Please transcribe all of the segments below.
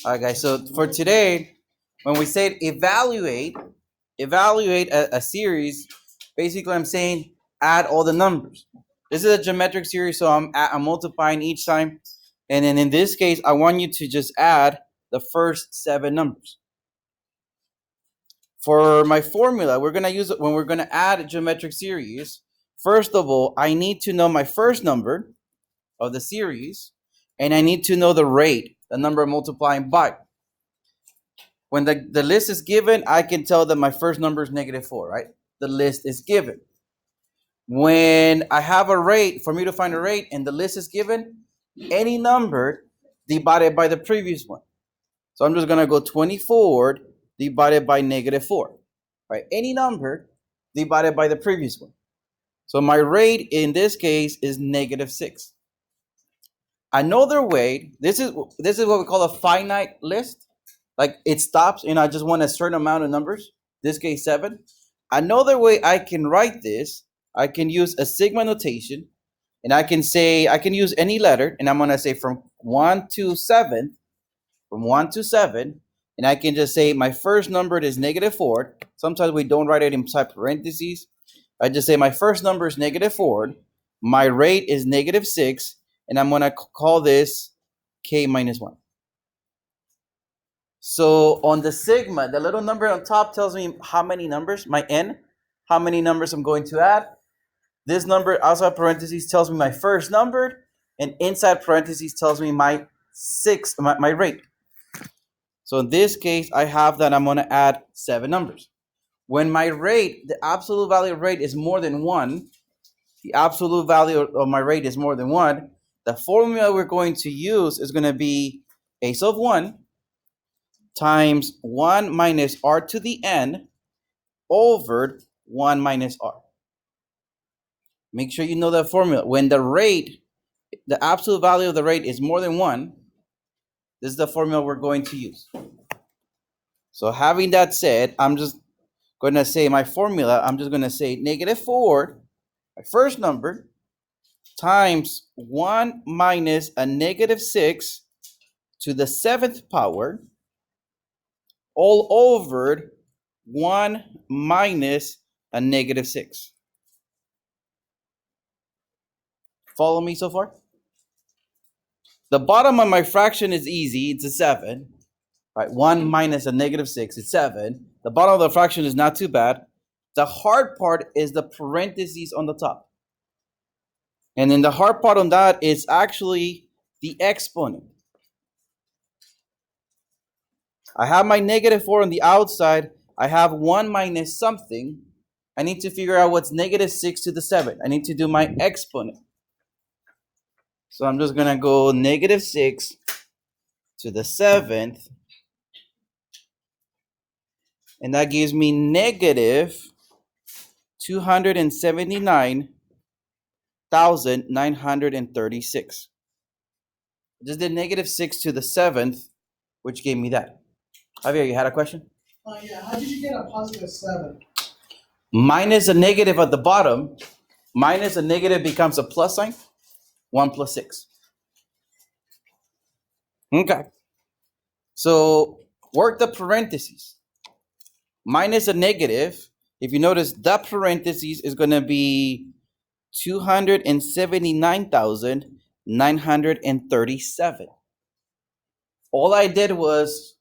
All right, guys. So for today, when we say evaluate a series, basically I'm saying add all the numbers. This is a geometric series, so I'm multiplying each time, and then in this case, I want you to just add the first 7 numbers. For my formula, we're gonna use it when we're gonna add a geometric series. First of all, I need to know my first number of the series, and I need to know the rate, the number I'm multiplying by. When the list is given, I can tell that my first number is -4, right? The list is given. When I have a rate, for me to find a rate, and the list is given, any number divided by the previous one. So I'm just going to go 24 divided by -4, right? Any number divided by the previous one. So my rate in this case is -6. Another way, this is what we call a finite list. Like it stops and I just want a certain amount of numbers, this case 7. Another way I can write this, I can use a sigma notation, and I can use any letter, and I'm going to say from 1 to 7, and I can just say my first number is -4. Sometimes we don't write it inside parentheses. I just say my first number is -4, my rate is -6, and I'm going to call this k minus 1. So on the sigma, the little number on top tells me how many numbers, my n, how many numbers I'm going to add. This number outside parentheses tells me my first number, and inside parentheses tells me my rate. So in this case, I have that I'm going to add 7 numbers. When my rate, the absolute value of rate is more than 1, the absolute value of my rate is more than 1, the formula we're going to use is going to be a sub 1 times 1 minus r to the n over 1 minus r. Make sure you know that formula. When the rate, the absolute value of the rate is more than 1, this is the formula we're going to use. So having that said, I'm just going to say my formula, I'm just going to say -4, my first number, times 1 minus a -6 to the 7th power, all over 1 minus a -6. Follow me so far? The bottom of my fraction is easy. It's a 7. Right? 1 minus a -6 is 7. The bottom of the fraction is not too bad. The hard part is the parentheses on the top. And then the hard part on that is actually the exponent. I have my -4 on the outside. I have 1 minus something. I need to figure out what's -6 to the 7. I need to do my exponent. So I'm just going to go -6 to the 7th. And that gives me -279,936. Just did -6 to the 7th, which gave me that. Javier, you had a question? Yeah. How did you get a +7? Minus a negative at the bottom. Minus a negative becomes a plus sign. 1 plus 6. Okay. So work the parentheses. Minus a negative, if you notice, that parentheses is going to be 279,937. All I did was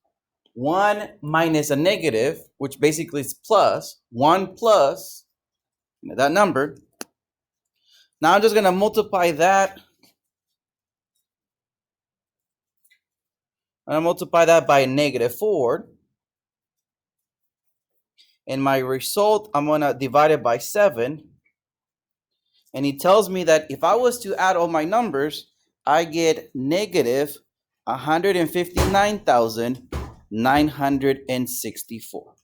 1 minus a negative, which basically is plus, 1 plus that number. Now I'm just going to multiply that. I'm going to multiply that by -4. And my result, I'm going to divide it by 7. And it tells me that if I was to add all my numbers, I get -159,964.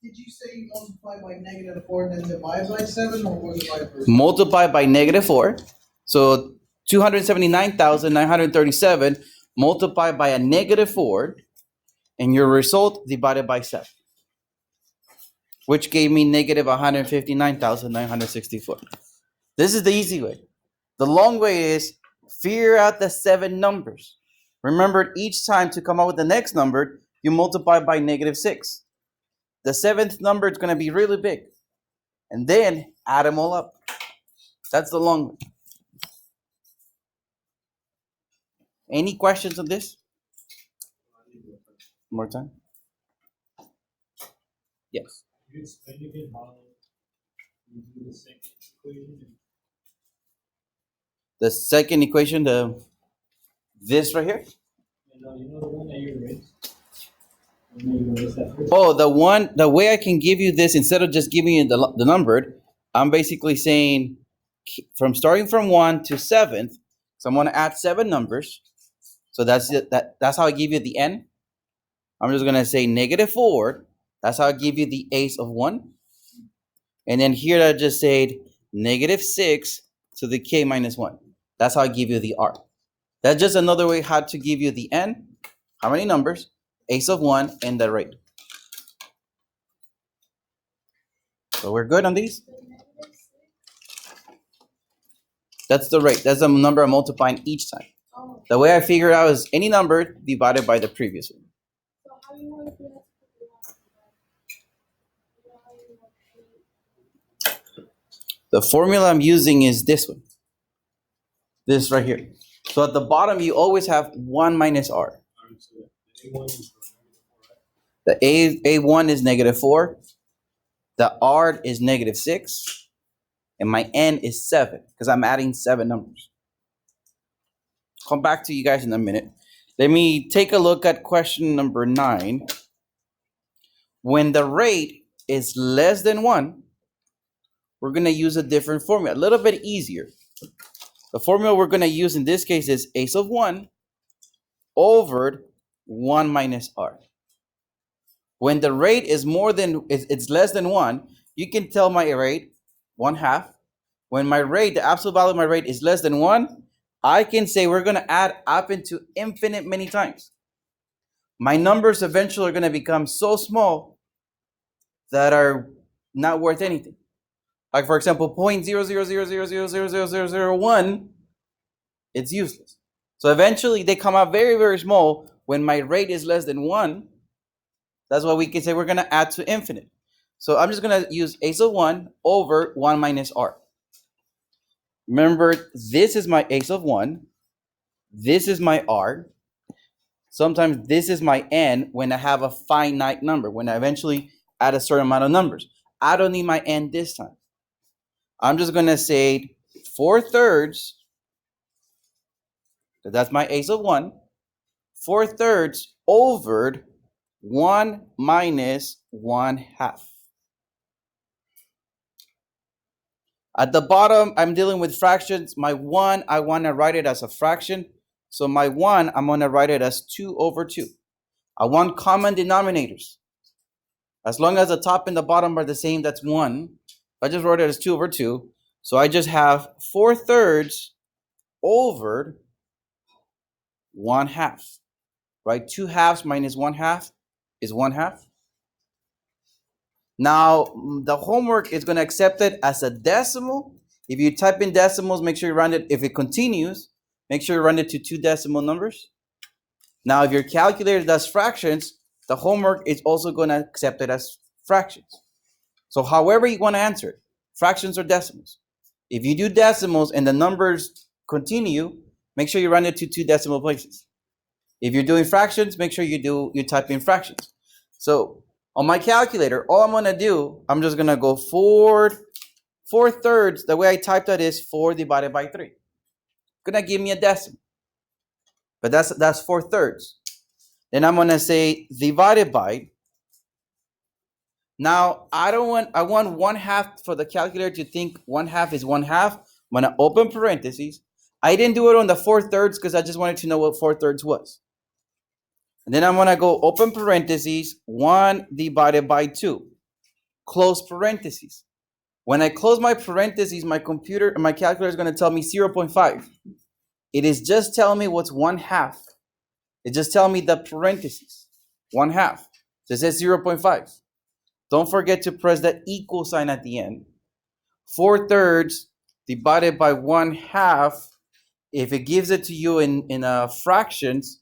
Did you say you multiply by -4 and then divide by 7, or was it by first? Multiply by -4. So 279,937 multiplied by a -4, and your result divided by 7, which gave me -159,964. This is the easy way. The long way is figure out the 7 numbers. Remember, each time to come up with the next number, you multiply by -6. The 7th number is going to be really big. And then add them all up. That's the long one. Any questions on this? More time? Yes. Can you explain again how you do the second equation? The second equation, this right here? You know the one that you erased? You erased that first? Oh, the way I can give you this, instead of just giving you the numbered, I'm basically saying from starting from 1 to 7th, so I'm going to add 7 numbers. So that's it. That's how I give you the n. I'm just going to say -4. That's how I give you the ace of 1. And then here I just said -6 to the k minus 1. That's how I give you the r. That's just another way how to give you the n, how many numbers, ace of 1, and the rate. So we're good on these? That's the rate. That's the number I'm multiplying each time. The way I figure it out is any number divided by the previous one. So how do you know if you have to do The formula I'm using is this one. This right here. So at the bottom, you always have 1 minus r. The A1 is -4. The R is -6. And my N is 7 because I'm adding 7 numbers. Come back to you guys in a minute. Let me take a look at question number 9. When the rate is less than 1, we're going to use a different formula, a little bit easier. The formula we're going to use in this case is ace of 1 over 1 minus r. When the rate is it's less than 1, you can tell my rate 1/2. When my rate, the absolute value of my rate is less than 1, I can say we're going to add up into infinite many times. My numbers eventually are going to become so small that are not worth anything. Like, for example, 0.000000001, it's useless. So eventually they come out very, very small. When my rate is less than 1, that's why we can say we're going to add to infinite. So I'm just going to use ace of 1 over 1 minus r. Remember, this is my ace of 1. This is my r. Sometimes this is my n when I have a finite number, when I eventually add a certain amount of numbers. I don't need my n this time. I'm just going to say 4/3. That's my ace of 1. 4/3 over 1 minus 1/2. At the bottom, I'm dealing with fractions. My 1, I want to write it as a fraction. So my 1, I'm going to write it as 2/2. I want common denominators. As long as the top and the bottom are the same, that's 1. I just wrote it as 2/2. So I just have 4/3 over 1/2. Right? 2/2 minus 1/2 is 1/2. Now, the homework is going to accept it as a decimal. If you type in decimals, make sure you round it. If it continues, make sure you round it to 2 decimal numbers. Now, if your calculator does fractions, the homework is also going to accept it as fractions. So however you want to answer it, fractions or decimals. If you do decimals and the numbers continue, make sure you round it to 2 decimal places. If you're doing fractions, make sure you type in fractions. So on my calculator, all I'm going to do, I'm just going to go 4/3. The way I typed that is 4 divided by 3. It's going to give me a decimal. But that's 4/3. Then I'm going to say divided by. Now, I want 1/2 for the calculator to think 1/2 is 1/2. I'm going to open parentheses. I didn't do it on the 4/3 because I just wanted to know what 4/3 was. And then I'm going to go open parentheses, 1 divided by 2, close parentheses. When I close my parentheses, my calculator is going to tell me 0.5. It is just telling me what's 1/2. It just telling me the parentheses, 1/2. So it says 0.5. Don't forget to press that equal sign at the end. 4/3 divided by 1/2. If it gives it to you in fractions,